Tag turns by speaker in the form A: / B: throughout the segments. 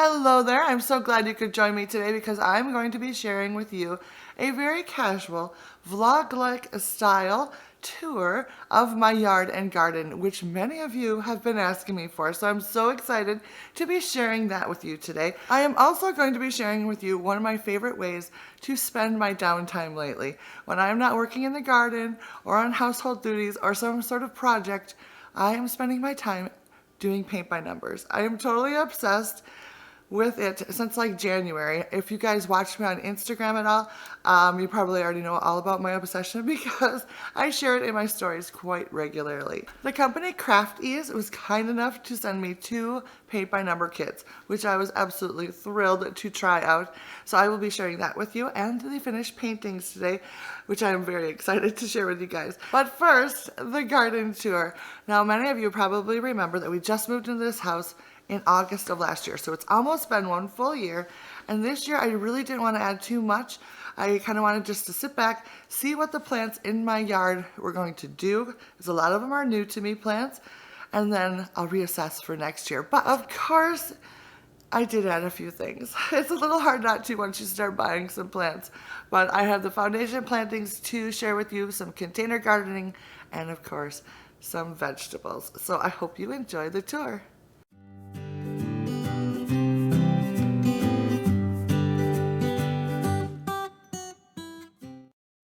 A: Hello there. I'm so glad you could join me today because I'm going to be sharing with you a very casual vlog-like style tour of my yard and garden, which many of you have been asking me for. So I'm so excited to be sharing that with you today. I am also going to be sharing with you one of my favorite ways to spend my downtime lately. When I'm not working in the garden or on household duties or some sort of project, I am spending my time doing paint by numbers. I am totally obsessed with it since like January. If you guys watch me on Instagram at all, you probably already know all about my obsession because I share it in my stories quite regularly. The company Craft Ease was kind enough to send me 2 paint by number kits, which I was absolutely thrilled to try out. So I will be sharing that with you and the finished paintings today, which I am very excited to share with you guys. But first, the garden tour. Now, many of you probably remember that we just moved into this house in August of last year. So it's almost been 1 full year. And this year I really didn't want to add too much. I kind of wanted just to sit back, see what the plants in my yard were going to do, because a lot of them are new to me plants, and then I'll reassess for next year. But of course, I did add a few things. It's a little hard not to once you start buying some plants. But I have the foundation plantings to share with you, some container gardening, and of course, some vegetables. So I hope you enjoy the tour.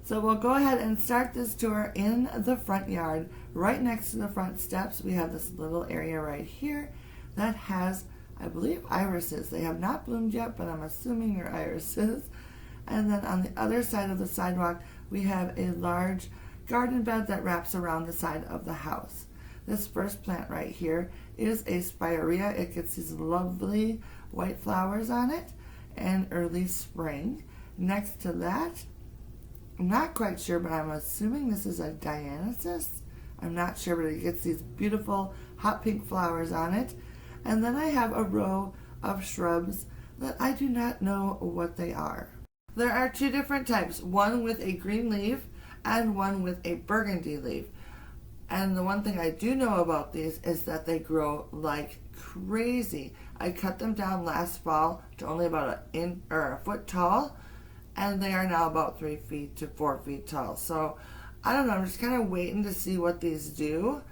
A: So we'll go ahead and start this tour in the front yard. Right next to the front steps, we have this little area right here that has, I believe, irises. They have not bloomed yet, but I'm assuming they're irises. And then on the other side of the sidewalk, we have a large garden bed that wraps around the side of the house. This first plant right here is a spirea. It gets these lovely white flowers on it in early spring. Next to that, I'm not quite sure, but I'm assuming this is a dionysus. I'm not sure, but it gets these beautiful hot pink flowers on it. And then I have a row of shrubs that I do not know what they are. There are 2 different types, one with a green leaf and one with a burgundy leaf. And the one thing I do know about these is that they grow like crazy. I cut them down last fall to only about a foot tall, and they are now about 3 feet to 4 feet tall. So I don't know, I'm just kind of waiting to see what these do.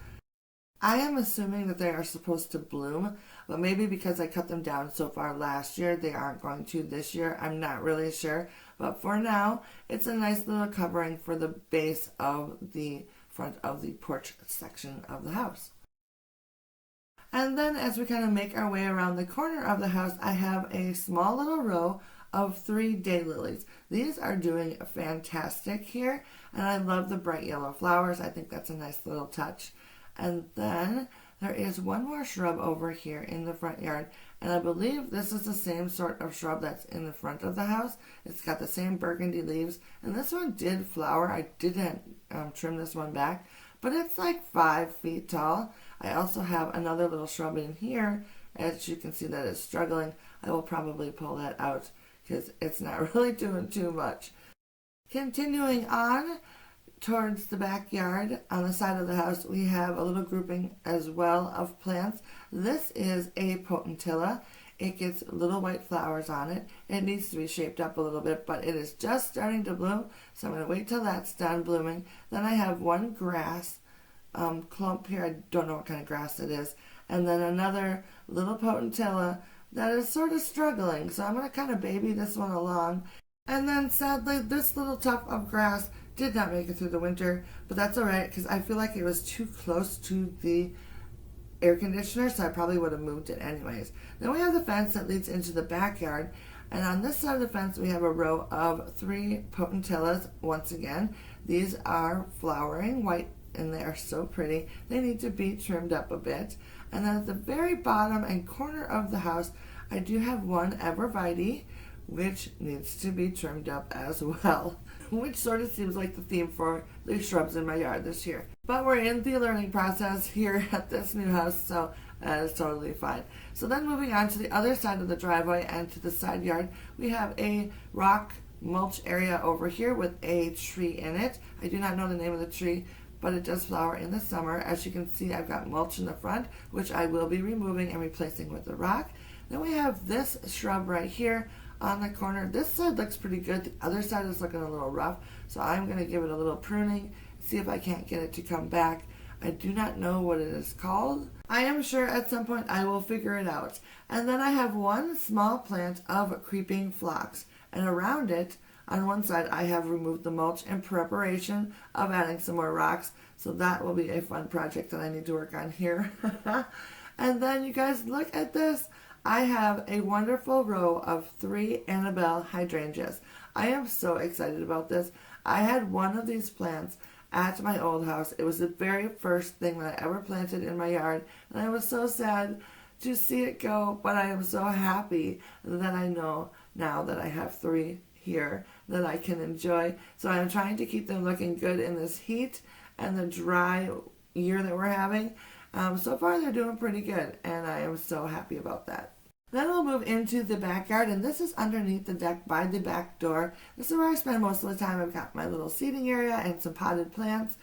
A: I am assuming that they are supposed to bloom, but maybe because I cut them down so far last year, they aren't going to this year. I'm not really sure. But for now, it's a nice little covering for the base of the front of the porch section of the house. And then as we kind of make our way around the corner of the house, I have a small little row of 3 daylilies. These are doing fantastic here, and I love the bright yellow flowers. I think that's a nice little touch. And then there is one more shrub over here in the front yard, and I believe this is the same sort of shrub that's in the front of the house. It's got the same burgundy leaves, and this one did flower. I didn't trim this one back, but it's like 5 feet tall. I also have another little shrub in here. As you can see, that is struggling. I will probably pull that out because it's not really doing too much. Continuing on towards the backyard, on the side of the house, we have a little grouping as well of plants. This is a potentilla. It gets little white flowers on it. It needs to be shaped up a little bit, but it is just starting to bloom, so I'm going to wait till that's done blooming. Then I have one grass clump here. I don't know what kind of grass it is. And then another little potentilla that is sort of struggling, so I'm going to kind of baby this one along. And then sadly, this little tuft of grass did not make it through the winter, but that's all right because I feel like it was too close to the air conditioner, so I probably would have moved it anyways. Then we have the fence that leads into the backyard, and on this side of the fence we have a row of 3 potentillas. Once again, these are flowering white and they are so pretty. They need to be trimmed up a bit. And then at the very bottom and corner of the house, I do have one evervite, which needs to be trimmed up as well, which sort of seems like the theme for the shrubs in my yard this year. But we're in the learning process here at this new house, so that is totally fine. So then moving on to the other side of the driveway and to the side yard, we have a rock mulch area over here with a tree in it. I do not know the name of the tree, but it does flower in the summer. As you can see, I've got mulch in the front, which I will be removing and replacing with the rock. Then we have this shrub right here on the corner. This side looks pretty good. The other side is looking a little rough. So I'm going to give it a little pruning, see if I can't get it to come back. I do not know what it is called. I am sure at some point I will figure it out. And then I have one small plant of creeping phlox. And around it, on one side, I have removed the mulch in preparation of adding some more rocks. So that will be a fun project that I need to work on here. And then you guys, look at this. I have a wonderful row of 3 Annabelle hydrangeas. I am so excited about this. I had one of these plants at my old house. It was the very first thing that I ever planted in my yard, and I was so sad to see it go, but I am so happy that I know now that I have 3 here that I can enjoy. So I'm trying to keep them looking good in this heat and the dry year that we're having. So far they're doing pretty good, and I am so happy about that. Then we'll move into the backyard, and this is underneath the deck by the back door. This is where I spend most of the time. I've got my little seating area and some potted plants.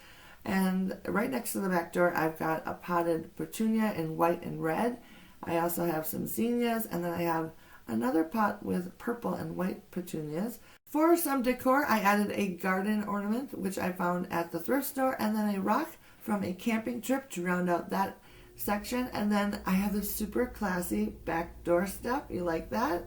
A: And right next to the back door, I've got a potted petunia in white and red. I also have some zinnias, and then I have another pot with purple and white petunias. For some decor, I added a garden ornament, which I found at the thrift store, and then a rock from a camping trip to round out that section. And then I have this super classy back door step. You like that?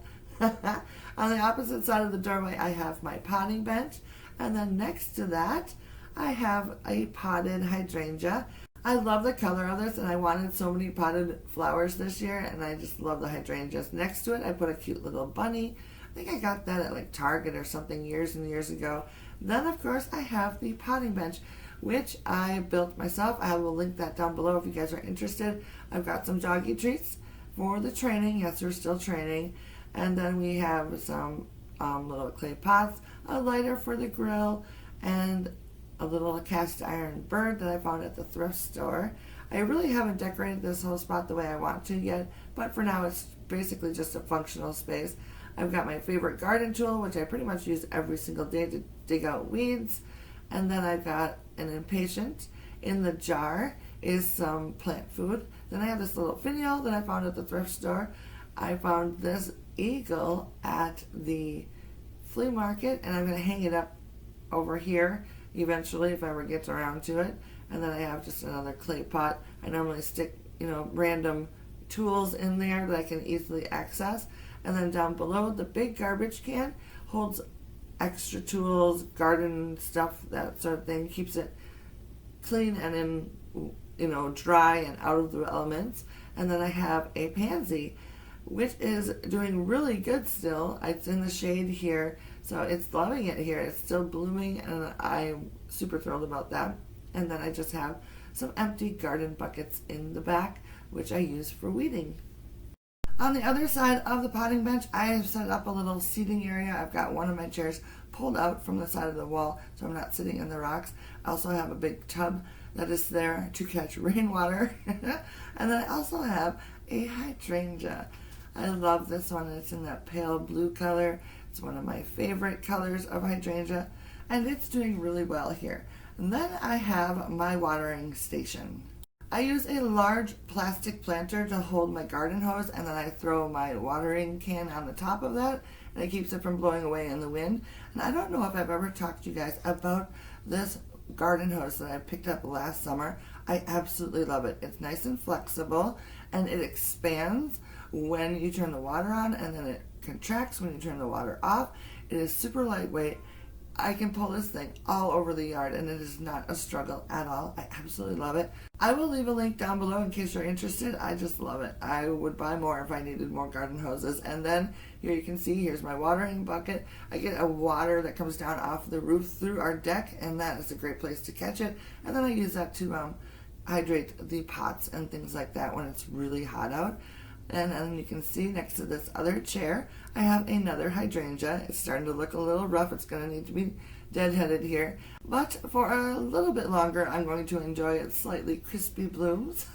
A: On the opposite side of the doorway, I have my potting bench, and then next to that I have a potted hydrangea. I love the color of this, and I wanted so many potted flowers this year, and I just love the hydrangeas. Next to it, I put a cute little bunny. I think I got that at like Target or something years and years ago. Then of course I have the potting bench, which I built myself. I will link that down below if you guys are interested. I've got some doggy treats for the training. Yes, we're still training. And then we have some little clay pots, a lighter for the grill, and a little cast iron bird that I found at the thrift store. I really haven't decorated this whole spot the way I want to yet, but for now it's basically just a functional space. I've got my favorite garden tool, which I pretty much use every single day to dig out weeds. And then I've got an impatient. In the jar is some plant food. Then I have this little finial that I found at the thrift store. I found this eagle at the flea market, and I'm going to hang it up over here eventually if I ever get around to it. And then I have just another clay pot. I normally stick, random tools in there that I can easily access. And then down below, the big garbage can holds extra tools, garden stuff, that sort of thing. Keeps it clean and in, dry and out of the elements. And then I have a pansy, which is doing really good still. It's in the shade here, so it's loving it here. It's still blooming, and I'm super thrilled about that. And then I just have some empty garden buckets in the back, which I use for weeding. On the other side of the potting bench, I have set up a little seating area. I've got one of my chairs pulled out from the side of the wall, so I'm not sitting in the rocks. I also have a big tub that is there to catch rainwater. And then I also have a hydrangea. I love this one. It's in that pale blue color. It's one of my favorite colors of hydrangea, and it's doing really well here. And then I have my watering station. I use a large plastic planter to hold my garden hose, and then I throw my watering can on the top of that, and it keeps it from blowing away in the wind. And I don't know if I've ever talked to you guys about this garden hose that I picked up last summer. I absolutely love it. It's nice and flexible, and it expands when you turn the water on, and then it contracts when you turn the water off. It is super lightweight. I can pull this thing all over the yard, and it is not a struggle at all. I absolutely love it. I will leave a link down below in case you're interested. I just love it. I would buy more if I needed more garden hoses. And then here you can see, here's my watering bucket. I get a water that comes down off the roof through our deck, and that is a great place to catch it. And then I use that to hydrate the pots and things like that when it's really hot out. And then you can see next to this other chair, I have another hydrangea. It's starting to look a little rough. It's going to need to be deadheaded here. But for a little bit longer, I'm going to enjoy its slightly crispy blooms.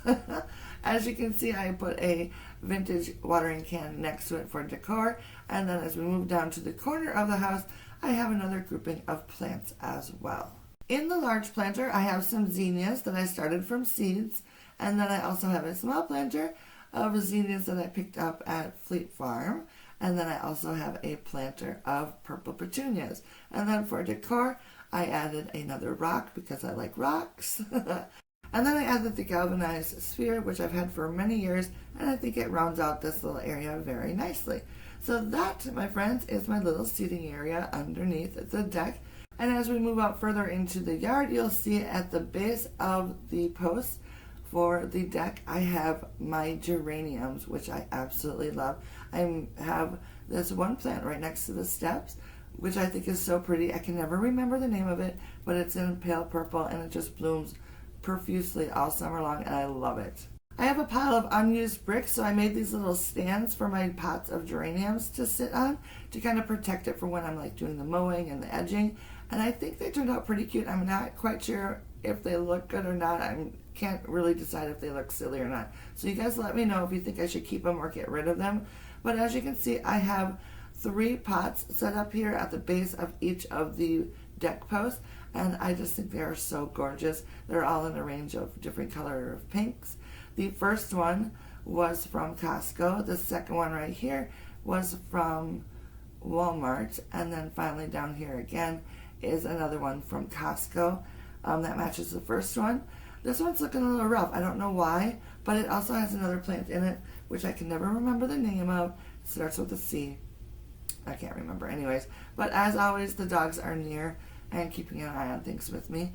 A: As you can see, I put a vintage watering can next to it for decor. And then as we move down to the corner of the house, I have another grouping of plants as well. In the large planter, I have some zinnias that I started from seeds. And then I also have a small planter of zinnias that I picked up at Fleet Farm. And then I also have a planter of purple petunias. And then for decor, I added another rock because I like rocks. And then I added the galvanized sphere, which I've had for many years, and I think it rounds out this little area very nicely. So that, my friends, is my little seating area underneath the deck. And as we move out further into the yard, you'll see at the base of the post for the deck, I have my geraniums, which I absolutely love. I have this one plant right next to the steps, which I think is so pretty. I can never remember the name of it, but it's in pale purple and it just blooms profusely all summer long, and I love it. I have a pile of unused bricks, so I made these little stands for my pots of geraniums to sit on to kind of protect it for when I'm like doing the mowing and the edging. And I think they turned out pretty cute. I'm not quite sure if they look good or not. I can't really decide if they look silly or not. So you guys let me know if you think I should keep them or get rid of them. But as you can see, I have 3 pots set up here at the base of each of the deck posts, and I just think they are so gorgeous. They're all in a range of different color of pinks. The first one was from Costco. The second one right here was from Walmart, and then finally down here again is another one from Costco that matches the first one. This one's looking a little rough. I don't know why, but it also has another plant in it, which I can never remember the name of. It starts with a C. I can't remember anyways. But as always, the dogs are near and keeping an eye on things with me.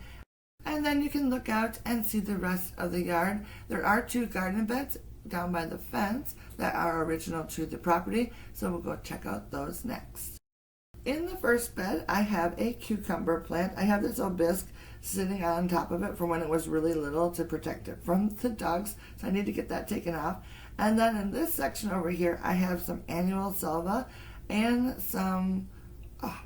A: And then you can look out and see the rest of the yard. There are 2 garden beds down by the fence that are original to the property, so we'll go check out those next. In the first bed, I have a cucumber plant. I have this obisque sitting on top of it from when it was really little to protect it from the dogs, so I need to get that taken off. And then in this section over here, I have some annual salvia and some,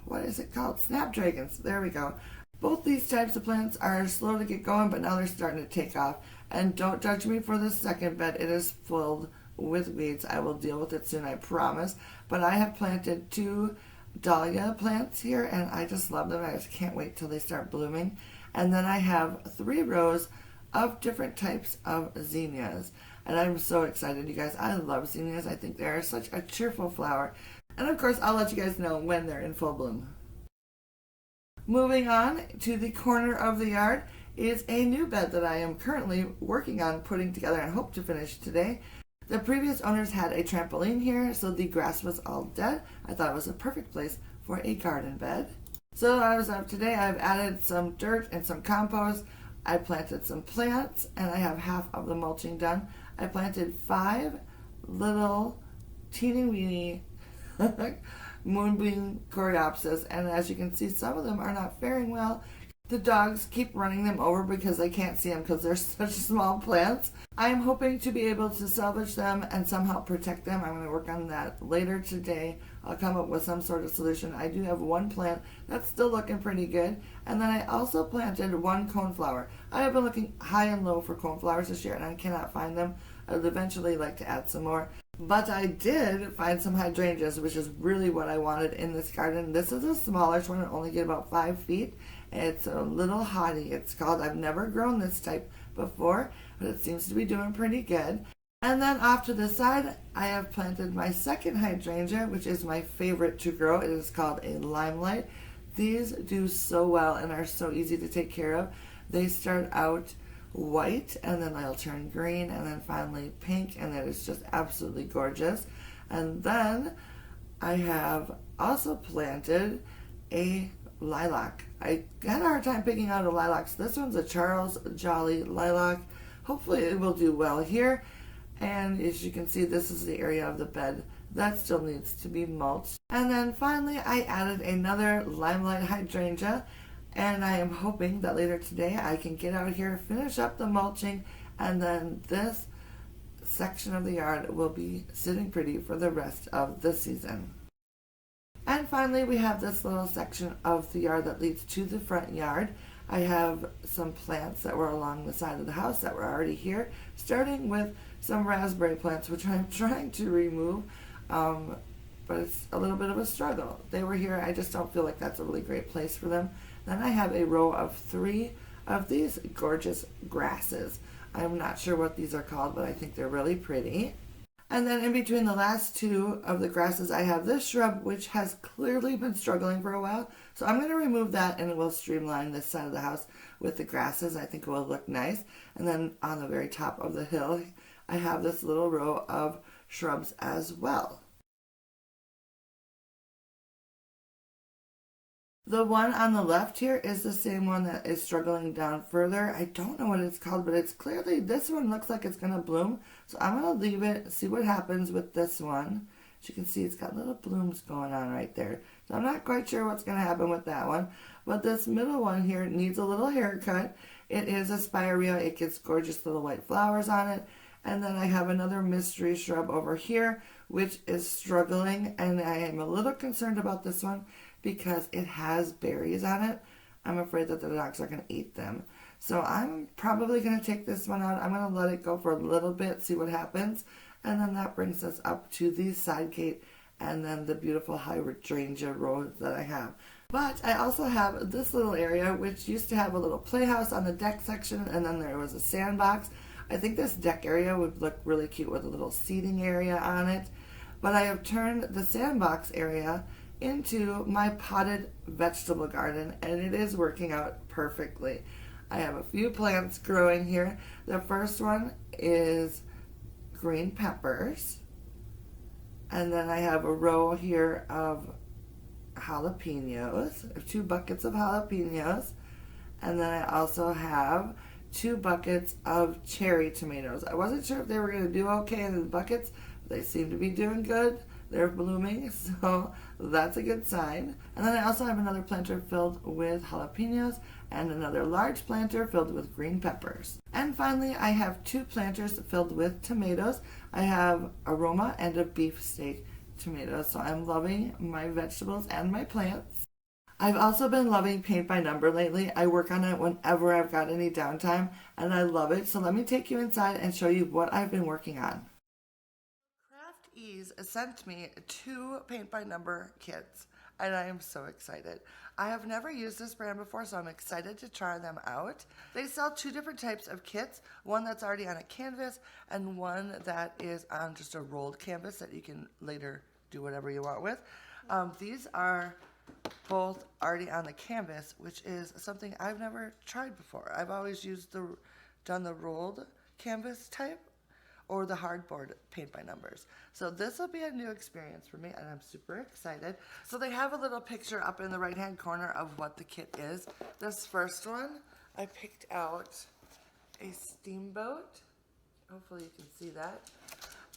A: what is it called? Snapdragons. There we go. Both these types of plants are slow to get going, but now they're starting to take off. And don't judge me for the second bed. It is filled with weeds. I will deal with it soon, I promise. But I have planted 2 dahlia plants here, and I just love them. I just can't wait till they start blooming. And then I have 3 rows of different types of zinnias. And I'm so excited, you guys. I love zinnias. I think they are such a cheerful flower. And of course, I'll let you guys know when they're in full bloom. Moving on to the corner of the yard is a new bed that I am currently working on putting together and hope to finish today. The previous owners had a trampoline here, so the grass was all dead. I thought it was a perfect place for a garden bed. So as of today, I've added some dirt and some compost. I planted some plants, and I have half of the mulching done. I planted 5 little teeny weeny moonbeam coreopsis, and as you can see, some of them are not faring well. The dogs keep running them over because they can't see them because they're such small plants. I am hoping to be able to salvage them and somehow protect them. I'm going to work on that later today. I'll come up with some sort of solution. I do have 1 plant that's still looking pretty good. And then I also planted 1 coneflower. I have been looking high and low for coneflowers this year, and I cannot find them. I would eventually like to add some more. But I did find some hydrangeas, which is really what I wanted in this garden. This is a smallish one. It only get about 5 feet. It's a little hottie. It's called. I've never grown this type before, but it seems to be doing pretty good. And then off to the side, I have planted my second hydrangea, which is my favorite to grow. It is called a limelight. These do so well and are so easy to take care of. They start out white, and then they'll turn green, and then finally pink, and that is just absolutely gorgeous. And then I have also planted a lilac. I had a hard time picking out a lilac. So this one's a Charles Jolly lilac. Hopefully it will do well here. And as you can see, this is the area of the bed that still needs to be mulched. And then finally I added another limelight hydrangea, and I am hoping that later today I can get out here, finish up the mulching, and then this section of the yard will be sitting pretty for the rest of the season. And finally, we have this little section of the yard that leads to the front yard. I have some plants that were along the side of the house that were already here, starting with some raspberry plants, which I'm trying to remove, but it's a little bit of a struggle. They were here. I just don't feel like that's a really great place for them. Then I have a row of 3 of these gorgeous grasses. I'm not sure what these are called, but I think they're really pretty. And then in between the last two of the grasses, I have this shrub, which has clearly been struggling for a while. So I'm going to remove that and we'll streamline this side of the house with the grasses. I think it will look nice. And then on the very top of the hill, I have this little row of shrubs as well. The one on the left here is the same one that is struggling down further. I don't know what it's called, but it's clearly, this one looks like it's going to bloom. So I'm going to leave it, see what happens with this one. As you can see, it's got little blooms going on right there. So I'm not quite sure what's going to happen with that one. But this middle one here needs a little haircut. It is a spirea. It gets gorgeous little white flowers on it. And then I have another mystery shrub over here, which is struggling. And I am a little concerned about this one because it has berries on it. I'm afraid that the dogs are going to eat them. So I'm probably going to take this one out. I'm going to let it go for a little bit, see what happens. And then that brings us up to the side gate and then the beautiful hydrangea rows that I have. But I also have this little area, which used to have a little playhouse on the deck section, and then there was a sandbox. I think this deck area would look really cute with a little seating area on it. But I have turned the sandbox area into my potted vegetable garden, and it is working out perfectly. I have a few plants growing here. The first one is green peppers, and then I have a row here of jalapenos, 2 buckets of jalapenos, and then I also have 2 buckets of cherry tomatoes. I wasn't sure if they were going to do okay in the buckets, but they seem to be doing good. They're blooming, so that's a good sign. And then I also have another planter filled with jalapenos and another large planter filled with green peppers. And finally, I have 2 planters filled with tomatoes. I have aroma and a beefsteak tomatoes, so I'm loving my vegetables and my plants. I've also been loving paint by number lately. I work on it whenever I've got any downtime, and I love it. So let me take you inside and show you what I've been working on. Ease sent me 2 paint by number kits, and I am so excited. I have never used this brand before, so I'm excited to try them out. They sell 2 different types of kits, one that's already on a canvas and one that is on just a rolled canvas that you can later do whatever you want with. These are both already on the canvas, which is something I've never tried before. I've always done the rolled canvas type or the hardboard paint by numbers. So this will be a new experience for me, and I'm super excited. So they have a little picture up in the right hand corner of what the kit is. This first one, I picked out a steamboat. Hopefully you can see that.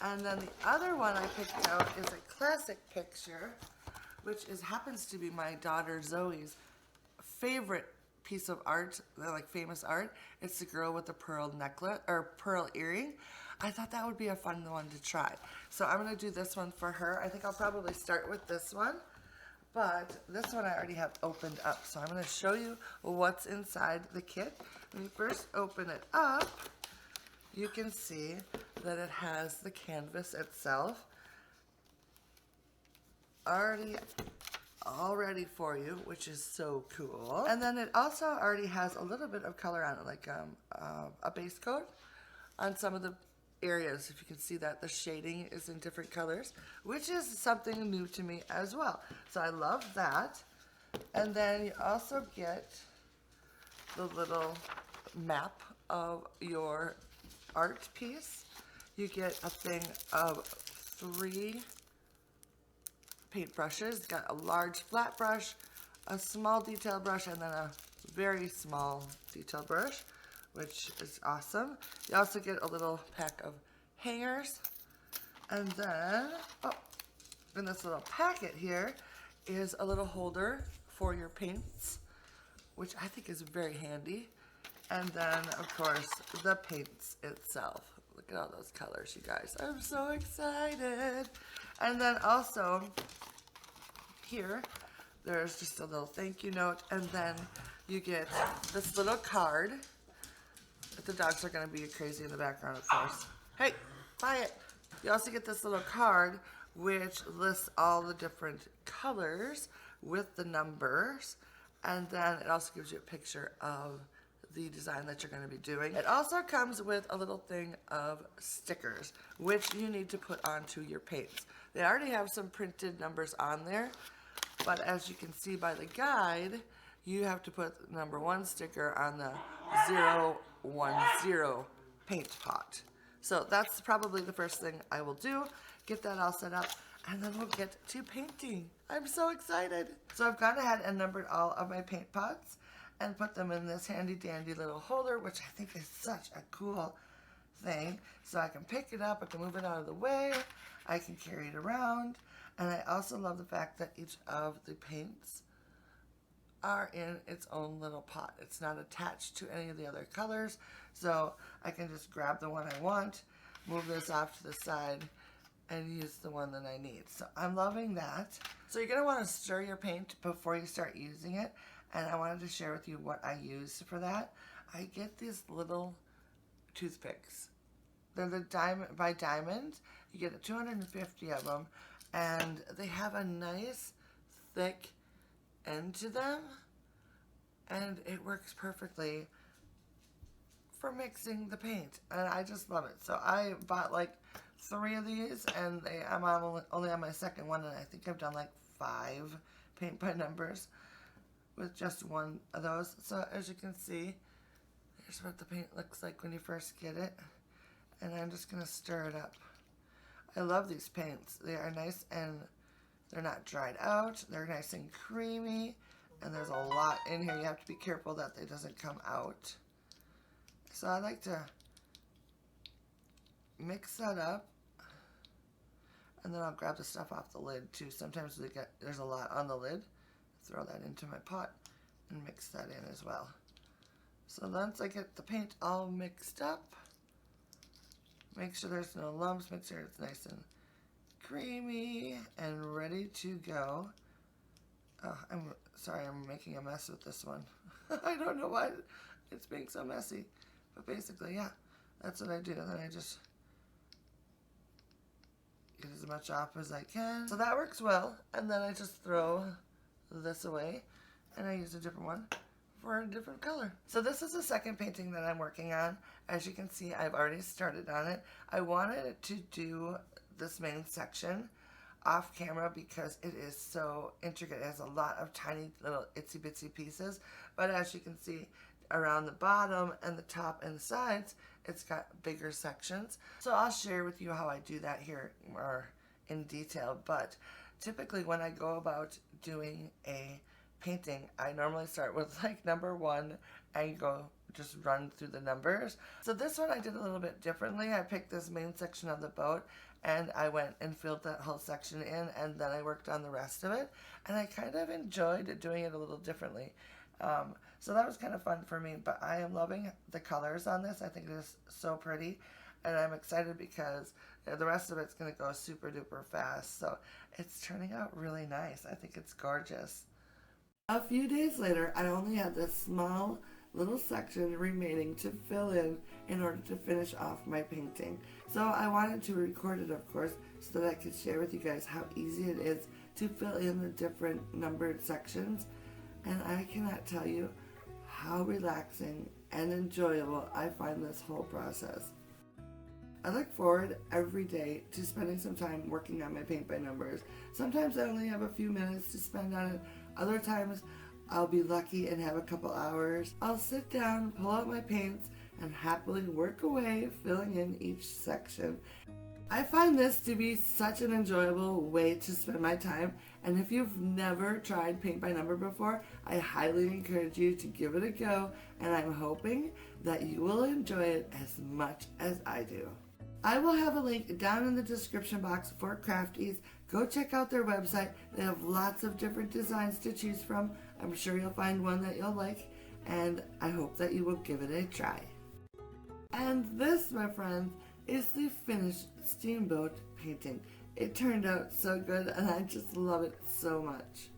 A: And then the other one I picked out is a classic picture, which happens to be my daughter Zoe's favorite piece of art, like famous art. It's the girl with the pearl necklace or pearl earring. I thought that would be a fun one to try. So I'm going to do this one for her. I think I'll probably start with this one. But this one I already have opened up. So I'm going to show you what's inside the kit. When you first open it up, you can see that it has the canvas itself already all ready for you, which is so cool. And then it also already has a little bit of color on it, like a base coat on some of the areas. If you can see that the shading is in different colors, which is something new to me as well. So I love that. And then you also get the little map of your art piece. You get a thing of 3 paintbrushes. It's got a large flat brush, a small detail brush, and then a very small detail brush, which is awesome. You also get a little pack of hangers. And then, in this little packet here is a little holder for your paints, which I think is very handy. And then, of course, the paints itself. Look at all those colors, you guys. I'm so excited. And then also, here, there's just a little thank you note. And then you get this little card. The dogs are going to be crazy in the background, of course. Hey, quiet. You also get this little card, which lists all the different colors with the numbers. And then it also gives you a picture of the design that you're going to be doing. It also comes with a little thing of stickers, which you need to put onto your paints. They already have some printed numbers on there, but as you can see by the guide, you have to put number 1 sticker on the 010 paint pot. So that's probably the first thing I will do, get that all set up, and then we'll get to painting. I'm so excited. So I've gone ahead and numbered all of my paint pots and put them in this handy dandy little holder, which I think is such a cool thing. So I can pick it up, I can move it out of the way, I can carry it around, and I also love the fact that each of the paints are in its own little pot. It's not attached to any of the other colors, so I can just grab the one I want, move this off to the side, and use the one that I need. So I'm loving that. So you're going to want to stir your paint before you start using it, and I wanted to share with you what I use for that. I get these little toothpicks. They're the Diamond by Diamond. You get 250 of them, and they have a nice thick end to them, and it works perfectly for mixing the paint, and I just love it. So I bought like 3 of these, and I'm only on my second one, and I think I've done like 5 paint by numbers with just one of those. So as you can see, here's what the paint looks like when you first get it, and I'm just gonna stir it up. I love these paints. They are nice, and they're not dried out. They're nice and creamy, and there's a lot in here. You have to be careful that they doesn't come out. So I like to mix that up, and then I'll grab the stuff off the lid too. Sometimes there's a lot on the lid. Throw that into my pot and mix that in as well. So once I get the paint all mixed up, make sure there's no lumps, make sure it's nice and creamy and ready to go. Oh, I'm sorry, I'm making a mess with this one. I don't know why it's being so messy. But basically, yeah, that's what I do. Then I just get as much off as I can. So that works well. And then I just throw this away, and I use a different one for a different color. So this is the second painting that I'm working on. As you can see, I've already started on it. I wanted to do this main section off camera because it is so intricate. It has a lot of tiny little itsy bitsy pieces, but as you can see around the bottom and the top and the sides, it's got bigger sections. So I'll share with you how I do that here more in detail, but typically when I go about doing a painting, I normally start with like number 1 and go just run through the numbers. So this one I did a little bit differently. I picked this main section of the boat, and I went and filled that whole section in, and then I worked on the rest of it, and I kind of enjoyed doing it a little differently. So that was kind of fun for me, but I am loving the colors on this. I think it is so pretty, and I'm excited because the rest of it's going to go super duper fast. So it's turning out really nice. I think it's gorgeous. A few days later, I only had this small little section remaining to fill in order to finish off my painting. So I wanted to record it, of course, so that I could share with you guys how easy it is to fill in the different numbered sections. And I cannot tell you how relaxing and enjoyable I find this whole process. I look forward every day to spending some time working on my paint by numbers. Sometimes I only have a few minutes to spend on it. Other times I'll be lucky and have a couple hours. I'll sit down, pull out my paints, and happily work away, filling in each section. I find this to be such an enjoyable way to spend my time, and if you've never tried paint by number before, I highly encourage you to give it a go, and I'm hoping that you will enjoy it as much as I do. I will have a link down in the description box for Crafties. Go check out their website. They have lots of different designs to choose from. I'm sure you'll find one that you'll like, and I hope that you will give it a try. And this, my friends, is the finished steamboat painting. It turned out so good, and I just love it so much.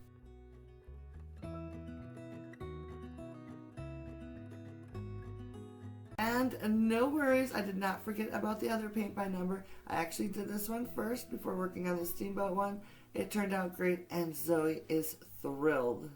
A: And no worries, I did not forget about the other paint by number. I actually did this one first before working on the steamboat one. It turned out great, and Zoe is thrilled.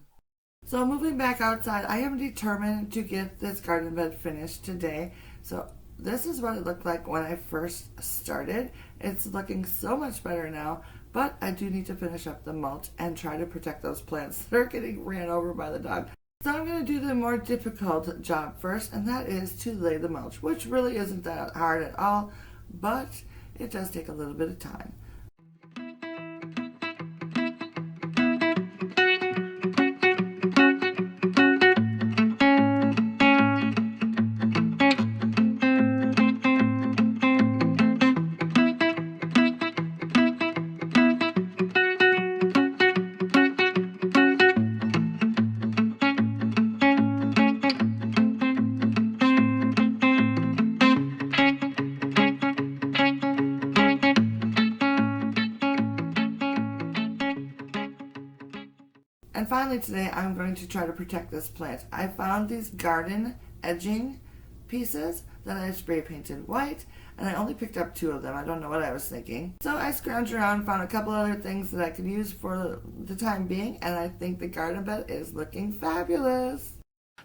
A: So moving back outside, I am determined to get this garden bed finished today. So this is what it looked like when I first started. It's looking so much better now, but I do need to finish up the mulch and try to protect those plants that are getting ran over by the dog. So I'm going to do the more difficult job first, and that is to lay the mulch, which really isn't that hard at all, but it does take a little bit of time. And finally today, I'm going to try to protect this plant. I found these garden edging pieces that I spray painted white, and I only picked up 2 of them. I don't know what I was thinking. So I scrounged around, found a couple other things that I could use for the time being, and I think the garden bed is looking fabulous.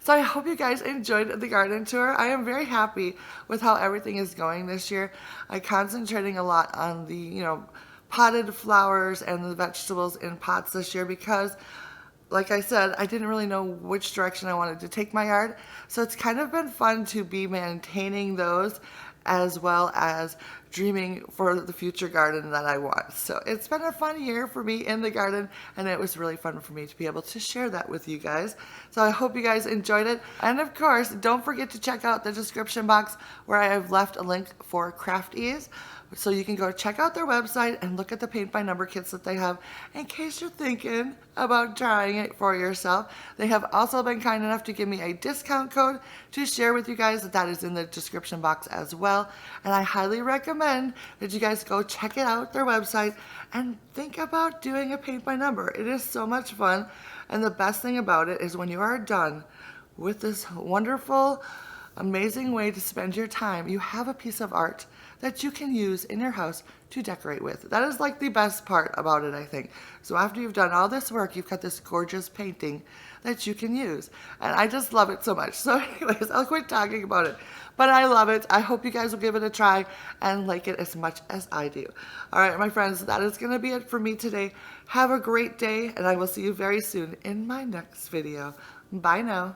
A: So I hope you guys enjoyed the garden tour. I am very happy with how everything is going this year. I'm concentrating a lot on the, potted flowers and the vegetables in pots this year because, like I said, I didn't really know which direction I wanted to take my yard. So it's kind of been fun to be maintaining those as well as dreaming for the future garden that I want. So it's been a fun year for me in the garden, and it was really fun for me to be able to share that with you guys. So I hope you guys enjoyed it. And of course, don't forget to check out the description box where I have left a link for Craft Ease. So you can go check out their website and look at the paint by number kits that they have in case you're thinking about trying it for yourself. They have also been kind enough to give me a discount code to share with you guys. That is in the description box as well. And I highly recommend that you guys go check it out, their website, and think about doing a paint by number. It is so much fun. And the best thing about it is when you are done with this wonderful, amazing way to spend your time, you have a piece of art that you can use in your house to decorate with. That is like the best part about it, I think. So after you've done all this work, you've got this gorgeous painting that you can use. And I just love it so much. So anyways, I'll quit talking about it. But I love it. I hope you guys will give it a try and like it as much as I do. All right, my friends, that is going to be it for me today. Have a great day, and I will see you very soon in my next video. Bye now.